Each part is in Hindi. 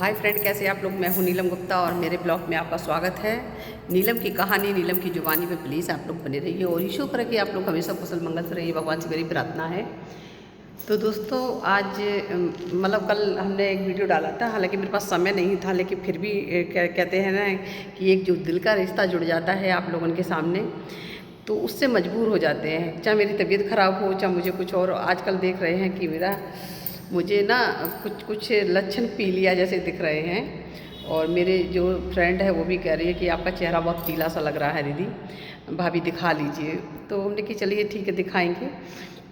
हाय फ्रेंड, कैसे आप लोग। मैं हूं नीलम गुप्ता और मेरे ब्लॉग में आपका स्वागत है। नीलम की कहानी, नीलम की जुबानी में प्लीज़ आप लोग बने रहिए और ईशो करें कि आप लोग हमेशा कुशल मंगल से रहिए, भगवान से मेरी प्रार्थना है। तो दोस्तों आज मतलब कल हमने एक वीडियो डाला था, हालांकि मेरे पास समय नहीं था, लेकिन फिर भी कहते हैं ना कि एक जो दिल का रिश्ता जुड़ जाता है आप लोगों के सामने, तो उससे मजबूर हो जाते हैं। चाहे मेरी तबीयत ख़राब हो, चाहे मुझे कुछ और। आजकल देख रहे हैं कि मुझे ना कुछ कुछ लक्षण पीलिया जैसे दिख रहे हैं। और मेरे जो फ्रेंड है वो भी कह रही है कि आपका चेहरा बहुत पीला सा लग रहा है दीदी, भाभी दिखा लीजिए। तो हमने कि चलिए ठीक है, दिखाएंगे।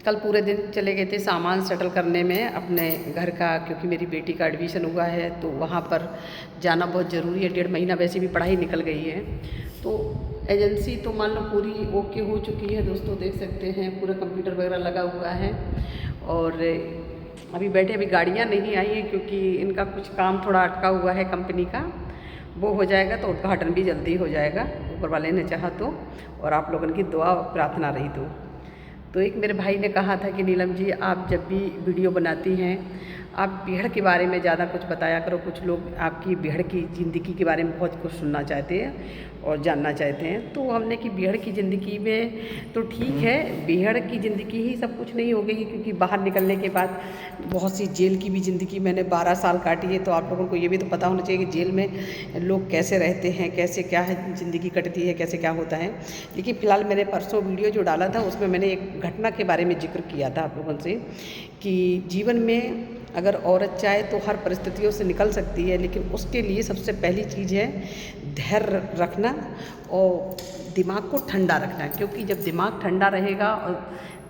कल पूरे दिन चले गए थे सामान सेटल करने में अपने घर का, क्योंकि मेरी बेटी का एडमिशन हुआ है तो वहाँ पर जाना बहुत ज़रूरी है। 1.5 महीना वैसे भी पढ़ाई निकल गई है। तो एजेंसी तो मान लो पूरी ओके हो चुकी है दोस्तों, देख सकते हैं पूरा कंप्यूटर वगैरह लगा हुआ है। और अभी बैठे, अभी गाड़ियाँ नहीं आई हैं क्योंकि इनका कुछ काम थोड़ा अटका हुआ है कंपनी का। वो हो जाएगा तो उद्घाटन भी जल्दी हो जाएगा, ऊपर वाले ने चाहा तो, और आप लोगों की दुआ और प्रार्थना रही तो एक मेरे भाई ने कहा था कि नीलम जी, आप जब भी वीडियो बनाती हैं आप बिहड़ के बारे में ज़्यादा कुछ बताया करो। कुछ लोग आपकी बिहड़ की ज़िंदगी के बारे में बहुत कुछ सुनना चाहते हैं और जानना चाहते हैं। तो हमने कि बिहड़ की ज़िंदगी में तो ठीक है, बिहड़ की ज़िंदगी ही सब कुछ नहीं हो गई, क्योंकि बाहर निकलने के बाद बहुत सी जेल की भी ज़िंदगी मैंने 12 साल काटी है। तो आप लोगों को ये भी तो पता होना चाहिए कि जेल में लोग कैसे रहते हैं, कैसे क्या है ज़िंदगी कटती है, कैसे क्या होता है। लेकिन फ़िलहाल मैंने परसों वीडियो जो डाला था उसमें मैंने एक घटना के बारे में जिक्र किया था आप लोगों से कि जीवन में अगर औरत चाहे तो हर परिस्थितियों से निकल सकती है, लेकिन उसके लिए सबसे पहली चीज़ है धैर्य रखना और दिमाग को ठंडा रखना। क्योंकि जब दिमाग ठंडा रहेगा और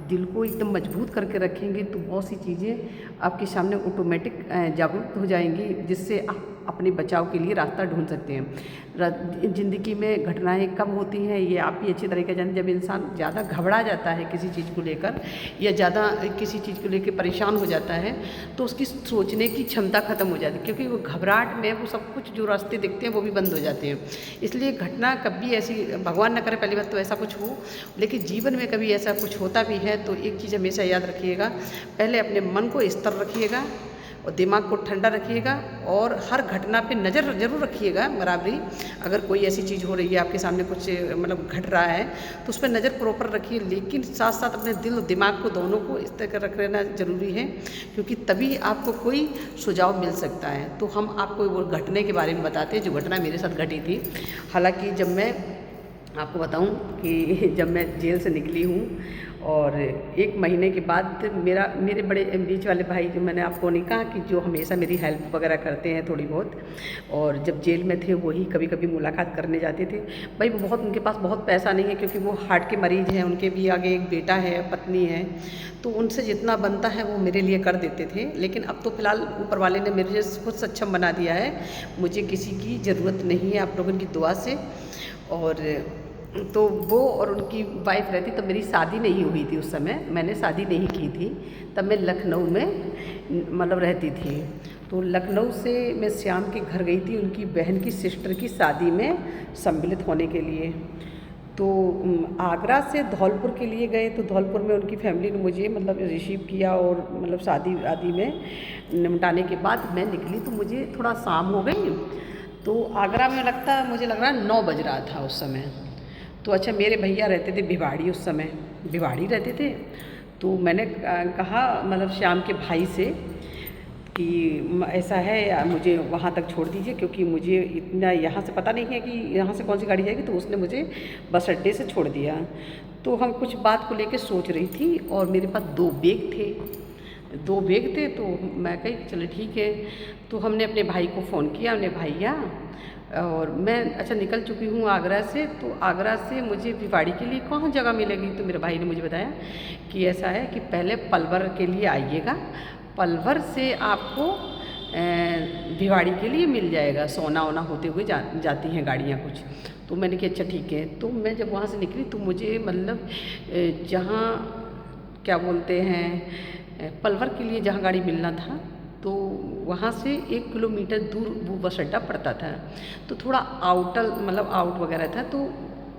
दिल को एकदम मजबूत करके रखेंगे तो बहुत सी चीज़ें आपके सामने ऑटोमेटिक जागरूक हो जाएंगी, जिससे आप अपने बचाव के लिए रास्ता ढूंढ सकते हैं। ज़िंदगी में घटनाएं कब होती हैं ये आप भी अच्छी तरीके से जानते हैं। जब इंसान ज़्यादा घबरा जाता है किसी चीज़ को लेकर, या ज़्यादा किसी चीज़ को लेकर परेशान हो जाता है, तो उसकी सोचने की क्षमता ख़त्म हो जाती है, क्योंकि वो घबराहट में वो सब कुछ जो रास्ते दिखते हैं वो भी बंद हो जाते हैं। इसलिए घटना कभी ऐसी, भगवान न करे पहली बात तो ऐसा कुछ हो, लेकिन जीवन में कभी ऐसा कुछ होता भी है तो एक चीज़ हमेशा याद रखिएगा, पहले अपने मन को स्थिर रखिएगा और दिमाग को ठंडा रखिएगा, और हर घटना पे नज़र ज़रूर रखिएगा बराबरी। अगर कोई ऐसी चीज़ हो रही है आपके सामने, कुछ मतलब घट रहा है, तो उस पर नज़र प्रॉपर रखिए, लेकिन साथ साथ अपने दिल और दिमाग को दोनों को इस तरह रख लेना ज़रूरी है, क्योंकि तभी आपको कोई सुझाव मिल सकता है। तो हम आपको वो घटने के बारे में बताते हैं जो घटना मेरे साथ घटी थी। हालाँकि जब मैं आपको बताऊं कि जब मैं जेल से निकली हूँ और 1 महीने के बाद मेरे बड़े बीच वाले भाई, जो मैंने आपको नहीं कहा कि जो हमेशा मेरी हेल्प वगैरह करते हैं थोड़ी बहुत, और जब जेल में थे वही कभी कभी मुलाकात करने जाते थे। भाई वो बहुत, उनके पास बहुत पैसा नहीं है क्योंकि वो हार्ट के मरीज़ हैं, उनके भी आगे एक बेटा है, पत्नी है, तो उनसे जितना बनता है वो मेरे लिए कर देते थे। लेकिन अब तो फ़िलहाल ऊपर वाले ने मेरे जैसे खुद सक्षम बना दिया है, मुझे किसी की ज़रूरत नहीं है आप लोगों की दुआ से। और तो वो और उनकी वाइफ रहती, तब मेरी शादी नहीं हुई थी, उस समय मैंने शादी नहीं की थी, तब मैं लखनऊ में मतलब रहती थी। तो लखनऊ से मैं श्याम के घर गई थी उनकी बहन की सिस्टर की शादी में सम्मिलित होने के लिए। तो आगरा से धौलपुर के लिए गए, तो धौलपुर में उनकी फैमिली ने मुझे मतलब रिसीव किया, और मतलब शादी आदि में निपटाने के बाद मैं निकली तो मुझे थोड़ा शाम हो गई। तो आगरा में मुझे लग रहा है 9 बज रहा था उस समय। तो अच्छा, मेरे भैया रहते थे भिवाड़ी, उस समय भिवाड़ी रहते थे। तो मैंने कहा मतलब श्याम के भाई से कि ऐसा है, मुझे वहाँ तक छोड़ दीजिए, क्योंकि मुझे इतना यहाँ से पता नहीं है कि यहाँ से कौन सी गाड़ी जाएगी। तो उसने मुझे बस अड्डे से छोड़ दिया। तो हम कुछ बात को लेकर सोच रही थी, और मेरे पास 2 बैग थे। तो मैं कही चलो ठीक है। तो हमने अपने भाई को फ़ोन किया, हमने भैया, और मैं अच्छा निकल चुकी हूँ आगरा से, तो आगरा से मुझे भिवाड़ी के लिए कहाँ जगह मिलेगी। तो मेरे भाई ने मुझे बताया कि ऐसा है कि पहले पलवल के लिए आइएगा, पलवल से आपको भिवाड़ी के लिए मिल जाएगा, सोना वोना होते हुए जाती हैं गाड़ियाँ कुछ। तो मैंने कहा अच्छा ठीक है। तो मैं जब वहाँ से निकली तो मुझे मतलब जहाँ क्या बोलते हैं पलवल के लिए जहाँ गाड़ी मिलना था, तो वहाँ से 1 किलोमीटर दूर वो बस अड्डा पड़ता था। तो थोड़ा आउट वगैरह था। तो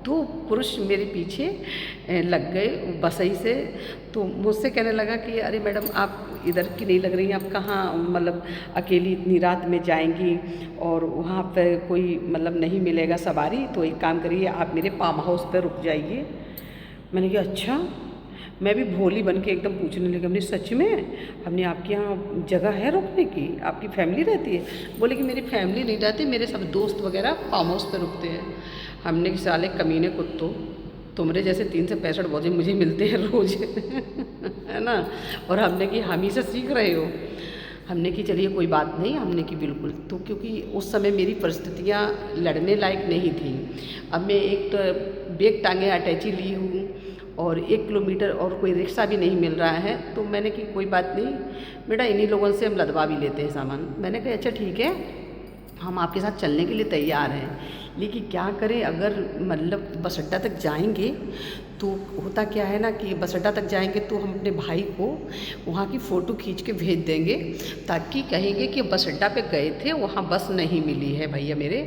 2 पुरुष मेरे पीछे लग गए बसई से। तो मुझसे कहने लगा कि अरे मैडम, आप इधर की नहीं लग रही हैं, आप कहाँ मतलब अकेली इतनी रात में जाएंगी और वहाँ पर कोई मतलब नहीं मिलेगा सवारी, तो एक काम करिए आप मेरे फार्म हाउस पर रुक जाइए। मैंने कहा अच्छा। मैं भी भोली बन के एकदम पूछने लगी, हमने सच में हमने आपके यहाँ जगह है रुकने की, आपकी फैमिली रहती है? बोले कि मेरी फैमिली नहीं रहती, मेरे सब दोस्त वगैरह फार्म हाउस पर रुकते हैं। हमने कि साले कमीने कुत्तों, तुम्हारे जैसे 3 से 65 बौजे मुझे मिलते हैं रोज़ है ना। और हमने कि हम ही से सीख रहे हो। हमने कि चलिए कोई बात नहीं, हमने कि बिल्कुल। तो क्योंकि उस समय मेरी परिस्थितियाँ लड़ने लायक नहीं थी। अब मैं एक तो बैग टांगे अटैची ली हूँ और 1 किलोमीटर और कोई रिक्शा भी नहीं मिल रहा है, तो मैंने कि कोई बात नहीं बेटा, इन्हीं लोगों से हम लदवा भी लेते हैं सामान। मैंने कहा अच्छा ठीक है, हम आपके साथ चलने के लिए तैयार हैं, लेकिन क्या करें, अगर मतलब बस अड्डा तक जाएंगे तो होता क्या है ना कि बस अड्डा तक जाएंगे तो हम अपने भाई को वहाँ की फ़ोटो खींच के भेज देंगे, ताकि कहेंगे कि बस अड्डा पे गए थे, वहाँ बस नहीं मिली है भैया मेरे,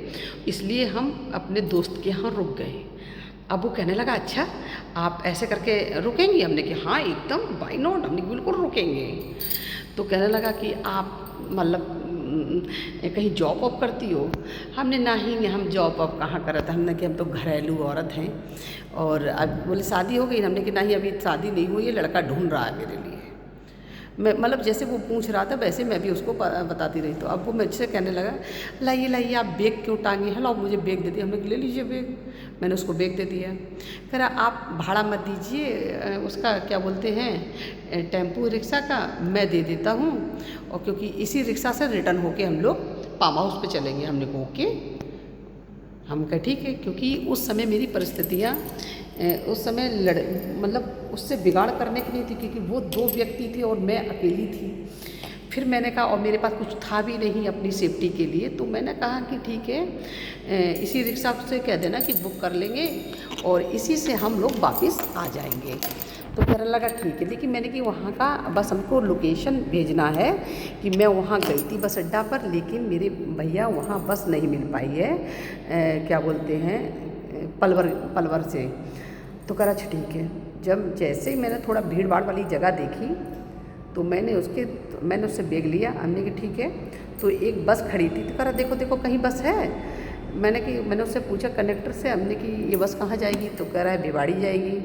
इसलिए हम अपने दोस्त के यहाँ रुक गए। अब वो कहने लगा अच्छा आप ऐसे करके रुकेंगी? हमने कि हाँ एकदम, बाय नॉट, हमने बिल्कुल रुकेंगे। तो कहने लगा कि आप मतलब कहीं जॉब वॉब करती हो? हमने नहीं, हम जॉब वॉब कहाँ करा था, हमने कि हम तो घरेलू औरत हैं। और अब बोले शादी हो गई? हमने कि नहीं अभी शादी नहीं हुई है, लड़का ढूंढ रहा है मेरे लिए। मैं मतलब जैसे वो पूछ रहा था वैसे मैं भी उसको बताती रही। तो अब वो मुझसे कहने लगा लाइए लाइए आप बैग क्यों टांगी है, लाओ मुझे बैग दे दिया। हमने ले लीजिए बैग, मैंने उसको बैग दे दिया। कह रहा आप भाड़ा मत दीजिए, उसका क्या बोलते हैं टेम्पो रिक्शा का, मैं दे देता हूँ, और क्योंकि इसी रिक्शा से रिटर्न होके हम लोग फार्म हाउस पे चलेंगे। हमने को ओके, हम कहा ठीक है, क्योंकि उस समय मेरी परिस्थितियाँ उस समय मतलब उससे बिगाड़ करने की नहीं थी, क्योंकि वो 2 व्यक्ति थे और मैं अकेली थी। फिर मैंने कहा, और मेरे पास कुछ था भी नहीं अपनी सेफ्टी के लिए, तो मैंने कहा कि ठीक है इसी रिक्शा से कह देना कि बुक कर लेंगे और इसी से हम लोग वापस आ जाएंगे। तो कहने लगा ठीक है, लेकिन मैंने कि वहाँ का बस हमको लोकेशन भेजना है कि मैं वहाँ गई थी बस अड्डा पर, लेकिन मेरे भैया वहाँ बस नहीं मिल पाई है क्या बोलते हैं पलवर से। तो कहा अच्छा ठीक है। जब जैसे ही मैंने थोड़ा भीड़ भाड़ वाली जगह देखी तो मैंने उससे बैग लिया। हमने कि ठीक है। तो एक बस खड़ी थी, तो कह रहा देखो देखो कहीं बस है। मैंने उससे पूछा कंडक्टर से, हमने कि ये बस कहाँ जाएगी? तो कह रहा है भिवाड़ी जाएगी।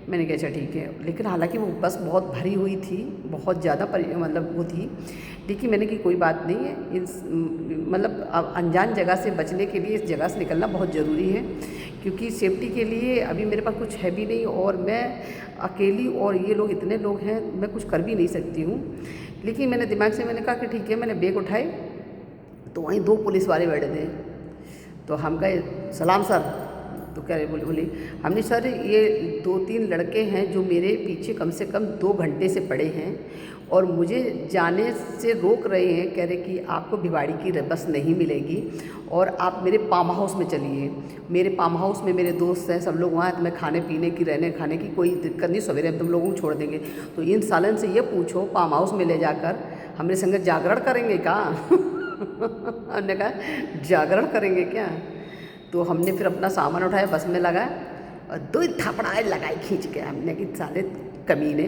मैंने कहा अच्छा ठीक है, लेकिन हालांकि वो बस बहुत भरी हुई थी, बहुत ज़्यादा मतलब वो थी, लेकिन मैंने कि कोई बात नहीं है, मतलब अनजान जगह से बचने के लिए इस जगह से निकलना बहुत ज़रूरी है, क्योंकि सेफ्टी के लिए अभी मेरे पास कुछ है भी नहीं और मैं अकेली, और ये लोग इतने लोग हैं, मैं कुछ कर भी नहीं सकती हूँ। लेकिन मैंने दिमाग से मैंने कहा कि ठीक है। मैंने बैग उठाए तो वहीं 2 पुलिस वाले बैठे थे। तो हम कहे सलाम सर। तो कह रहे बोली हमने सर ये 2-3 लड़के हैं जो मेरे पीछे कम से कम 2 घंटे से पड़े हैं और मुझे जाने से रोक रहे हैं, कह रहे कि आपको भिवाड़ी की बस नहीं मिलेगी और आप मेरे फार्म हाउस में चलिए। मेरे फार्म हाउस में मेरे दोस्त हैं, सब लोग वहाँ हैं, तुम्हें खाने पीने की रहने खाने की कोई दिक्कत नहीं, सवेरे हम तुम लोगों को छोड़ देंगे। तो इन सालन से ये पूछो फार्म हाउस में ले जाकर हमारे संग जागरण करेंगे क्या? हमने कहा जागरण करेंगे क्या? तो हमने फिर अपना सामान उठाया, बस में लगाया और 2 थपड़ाए लगाई खींच के। हमने कि साले कमीने,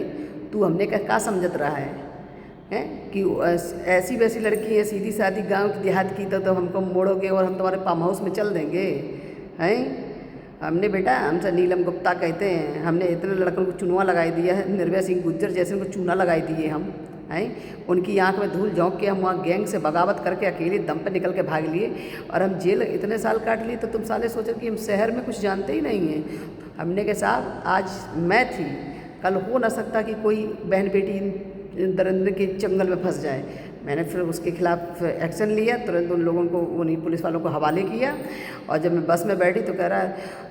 तू हमने क्या समझत रहा है कि ऐसी वैसी लड़की है सीधी सादी गांव की देहात की, तो हमको मोड़ोगे और हम तुम्हारे फार्म हाउस में चल देंगे हैं? हमने बेटा हमसे नीलम गुप्ता कहते हैं, हमने इतने लड़कों को चुनवा लगाई दिया है, निर्भय सिंह गुज्जर जैसे उनको चूना लगाई दिए हम हैं। उनकी आंख में धूल झोंक के हम वहाँ गैंग से बगावत करके अकेले दम पे निकल के भाग लिए और हम जेल इतने साल काट लिए। तो तुम साले सोचो कि हम शहर में कुछ जानते ही नहीं हैं। हमने के साहब आज मैं थी, कल हो ना सकता कि कोई बहन बेटी दरिंदे के जंगल में फंस जाए। मैंने फिर उसके खिलाफ एक्शन लिया, तुरंत उन लोगों को उन्हीं पुलिस वालों को हवाले किया। और जब मैं बस में बैठी तो कह रहा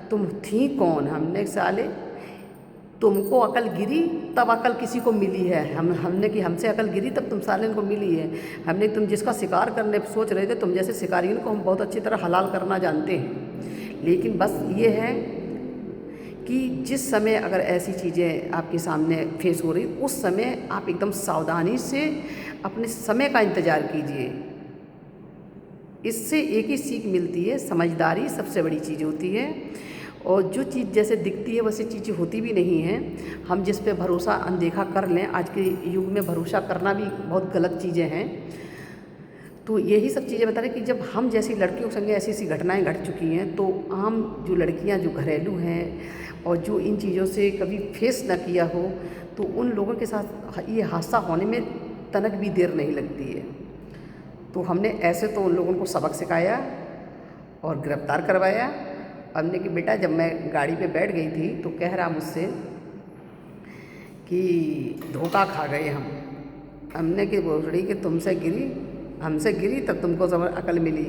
तुम थी कौन? हमने साले तुमको अकल गिरी तब अकल किसी को मिली है। हमने कि हमसे अकल गिरी तब तुम साले को मिली है। हमने तुम जिसका शिकार करने सोच रहे थे, तुम जैसे शिकारियों को हम बहुत अच्छी तरह हलाल करना जानते हैं, लेकिन बस ये है कि जिस समय अगर ऐसी चीज़ें आपके सामने फेस हो रही, उस समय आप एकदम सावधानी से अपने समय का इंतज़ार कीजिए। इससे एक ही सीख मिलती है, समझदारी सबसे बड़ी चीज़ होती है। और जो चीज़ जैसे दिखती है वैसे चीज़ें होती भी नहीं हैं। हम जिस पे भरोसा अनदेखा कर लें, आज के युग में भरोसा करना भी बहुत गलत चीज़ें हैं। तो यही सब चीज़ें बता रहे कि जब हम जैसी लड़कियों के संगे ऐसी ऐसी घटनाएं घट चुकी हैं, तो आम जो लड़कियां जो घरेलू हैं और जो इन चीज़ों से कभी फेस ना किया हो, तो उन लोगों के साथ ये हादसा होने में तनक भी देर नहीं लगती है। तो हमने ऐसे तो उन लोगों को सबक सिखाया और गिरफ्तार करवाया। हमने कि बेटा, जब मैं गाड़ी पे बैठ गई थी तो कह रहा मुझसे कि धोखा खा गए हम। हमने कि बोली कि तुमसे गिरी, हमसे गिरी तब तुमको समझ अकल मिली।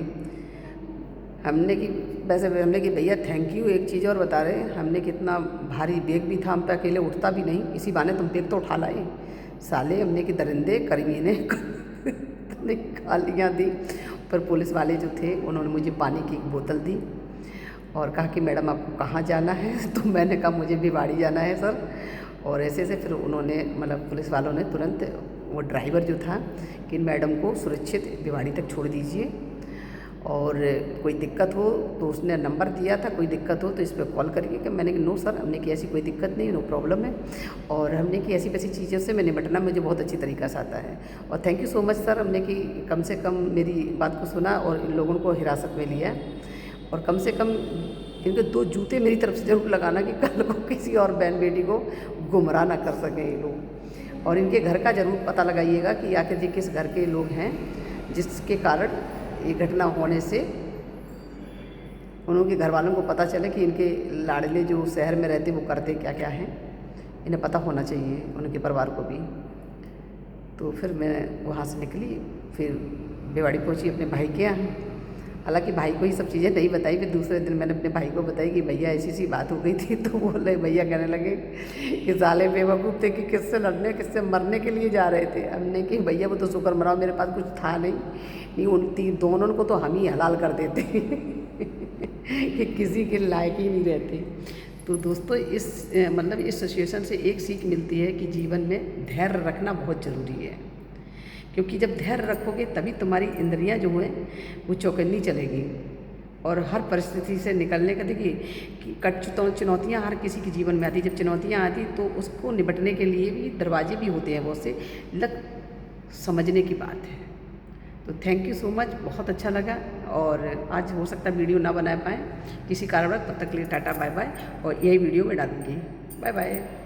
हमने कि वैसे हमने कि भैया थैंक यू। एक चीज़ और बता रहे, हमने कितना भारी बैग भी था, हम पे अकेले उठता भी नहीं, इसी बहाने तुम बैग तो उठा लाए। साले हमने कि दरिंदे करीने गालियाँ दी। पर पुलिस वाले जो थे उन्होंने मुझे पानी की एक बोतल दी और कहा कि मैडम आपको कहाँ जाना है? तो मैंने कहा मुझे भिवाड़ी जाना है सर। और ऐसे ऐसे फिर उन्होंने मतलब पुलिस वालों ने तुरंत वो ड्राइवर जो था कि मैडम को सुरक्षित भिवाड़ी तक छोड़ दीजिए, और कोई दिक्कत हो तो उसने नंबर दिया था, कोई दिक्कत हो तो इस पर कॉल करिए। कि मैंने नो सर, हमने कि ऐसी कोई दिक्कत नहीं, नो प्रॉब्लम है। और हमने कि ऐसी वैसी चीज़ों से मैं निपटना मुझे बहुत अच्छी तरीक़ा से आता है। और thank you so much sir, हमने कि कम से कम मेरी बात को सुना और इन लोगों को हिरासत में लिया। और कम से कम इनके 2 जूते मेरी तरफ से ज़रूर लगाना कि कल को किसी और बहन बेटी को गुमराह ना कर सकें ये लोग। और इनके घर का ज़रूर पता लगाइएगा कि आखिर जी किस घर के लोग हैं जिसके कारण ये घटना होने से उनके घर वालों को पता चले कि इनके लाडले जो शहर में रहते वो करते क्या क्या हैं। इन्हें पता होना चाहिए, उनके परिवार को भी। तो फिर मैं वहाँ से निकली, फिर भिवाड़ी पहुँची अपने भाई के यहाँ। हालांकि भाई को ही सब चीज़ें नहीं बताई। फिर दूसरे दिन मैंने अपने भाई को बताई कि भैया ऐसी सी बात हो गई थी। तो बोले, भैया कहने लगे कि साले बेवकूफ़ थे कि किससे लड़ने किससे मरने के लिए जा रहे थे। हमने कि भैया वो तो शुक्र मनाओ मेरे पास कुछ था नहीं उन दोनों को तो हम ही हलाल कर देते कि किसी के लायक ही नहीं रहते। तो दोस्तों इस मतलब इस सिचुएशन से एक सीख मिलती है कि जीवन में धैर्य रखना बहुत ज़रूरी है, क्योंकि जब धैर्य रखोगे तभी तुम्हारी इंद्रियां जो हैं वो चौकन्नी चलेगी। और हर परिस्थिति से निकलने का, देखिए चुनौतियां हर किसी के जीवन में आती। जब चुनौतियां आती तो उसको निपटने के लिए भी दरवाजे भी होते हैं बहुत से, समझने की बात है। तो थैंक यू सो मच, बहुत अच्छा लगा। और आज हो सकता है वीडियो ना बना पाएँ किसी कारणवश, तब तक के लिए टाटा बाय बाय। और यही वीडियो मैं डालूँगी। Bye bye.